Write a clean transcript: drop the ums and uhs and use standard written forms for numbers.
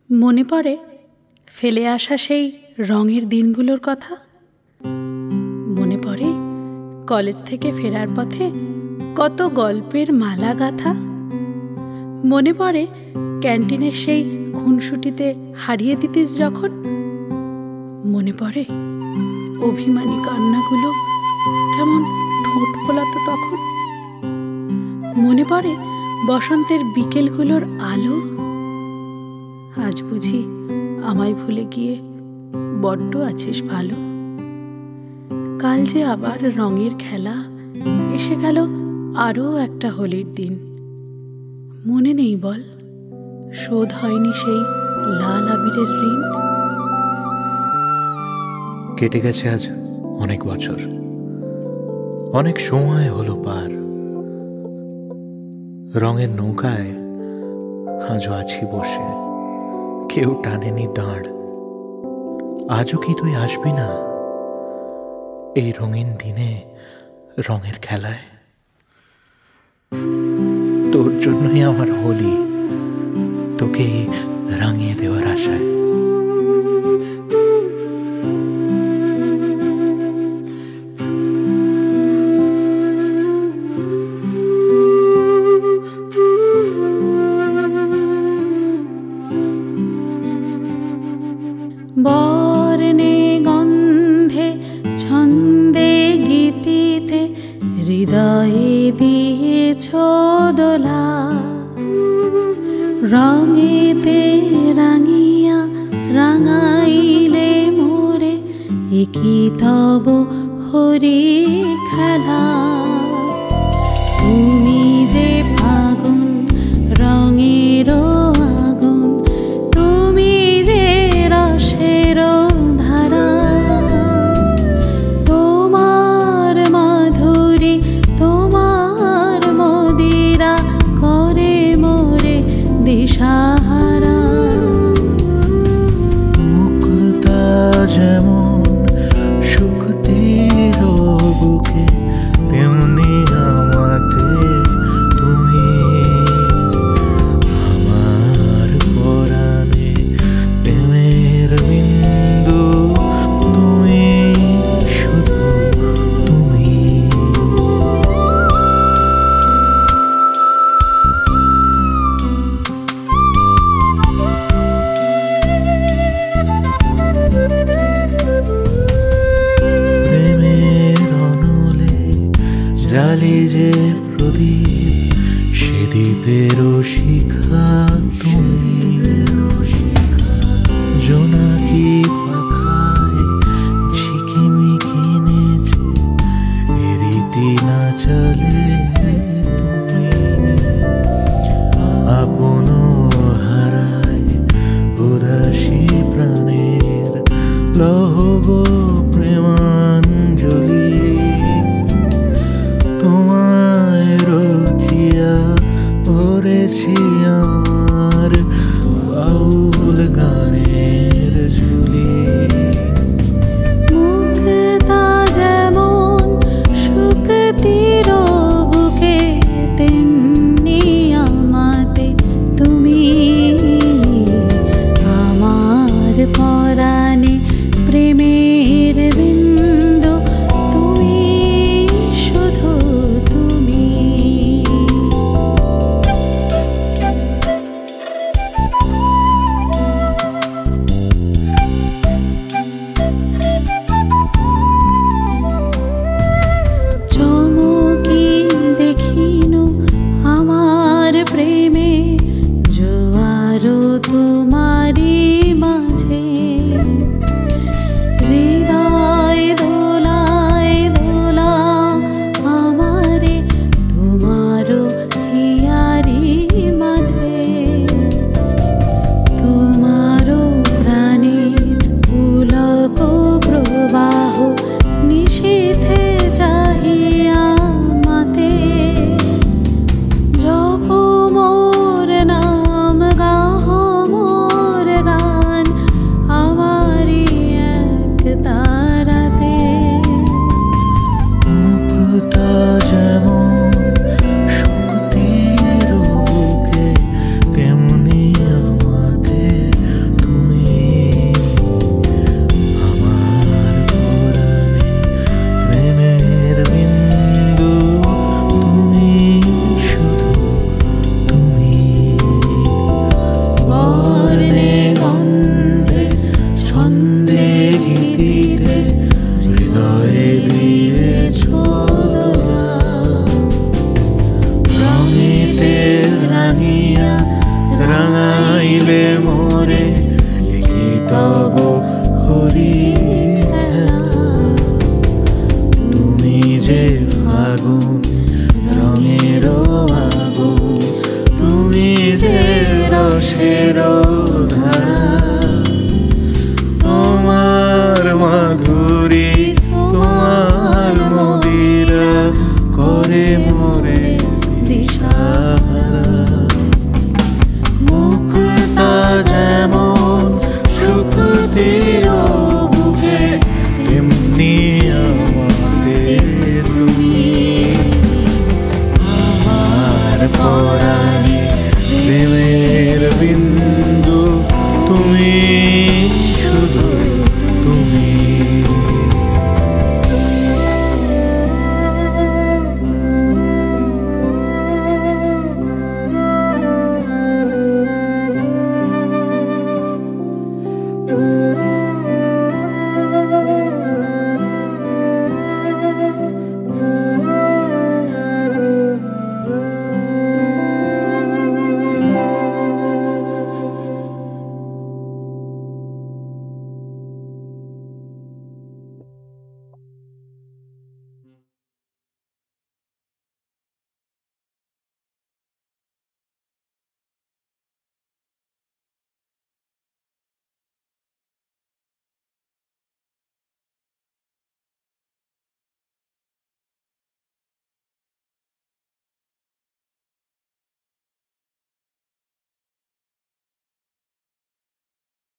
মনে পড়ে ফেলে আসা সেই রঙের দিনগুলোর কথা। মনে পড়ে কলেজ থেকে ফেরার পথে কত গল্পের মালা গাথা। মনে পড়ে ক্যান্টিনের সেই খুনসুটিতে হারিয়ে দিতিস যখন। মনে পড়ে অভিমানী কান্নাগুলো কেমন ঠোঁট ফোলাতো তখন। মনে পড়ে বসন্তের বিকেলগুলোর আলো। আজ বুঝি আমায় ভুলে গিয়ে বড্ড আছিস ভালো। কাল যে আবার রঙের খেলা, এসে গেল আরও একটা হোলির দিন। মনে নেই বল, শোধ হয়নি সেই লাল আবিরের ঋণ। কেটে গেছে আজ অনেক বছর, অনেক সময় হলো পার। রঙের নৌকায় আজও আছি বসে, কেউ টানেনি দাঁড়। আজও কি তুই আসবি না এই রঙিন দিনে রঙের খেলায়? তোর জন্যই আমার হোলি, তোকে রাঙিয়ে দেওয়ার আশায়। বর্ণে গন্ধে ছন্দে গীতিতে হৃদয়ে দিয়েছ দোলা। রঙেতে রাঙিয়া রাঙাইলে মোরে, একই তব হরি খেলা। তুমি যে ফাগুন রঙের আগুন, তুমি যে রসের ধারা। তোমার মাধুরী তোমার মদিরা করে মোরে দিশাহারা। মুক্তা যেমন শুকতির বুকে, তেমনি আমাতে তুমি। আমার পরাণে প্রেমের বিন্দু, তুমি শুধু তুমি। প্রেমের অনলে জালি যে প্রদীপ, সে দ্বীপেরও শিখা তুমি। জোনাকি পাখায় ঝিকিমিকি নেচে এ রীতি না চলে তুমি। আপন হারায় উদাসী প্রাণের লহগ প্রেমাঞ্জলি। তোমায় রচিয়া ভরেছি আমার বাউল গানের ঝুলি। মুক্তা যেমন শুকতির বুকে, তেমনি আমাতে তুমি। আমার পরাণে প্রেমের বিন্দু, তুমি শুধু তুমি। চমকি দেখিনু আমার প্রেমে জোয়ারও তোমারি মাঝে। হৃদয় দোলায় দোলা আমারে তোমারও হিয়ারি মাঝে। তোমারও প্রাণের পুলক প্রবাহ নিশীথে চাহিয়া মাতে। জপ মোর নাম গাহ মোর মোরে কি তব হরি খেলা। তুমি যে ফাগুন রঙের আগুন, তুমি যে রসের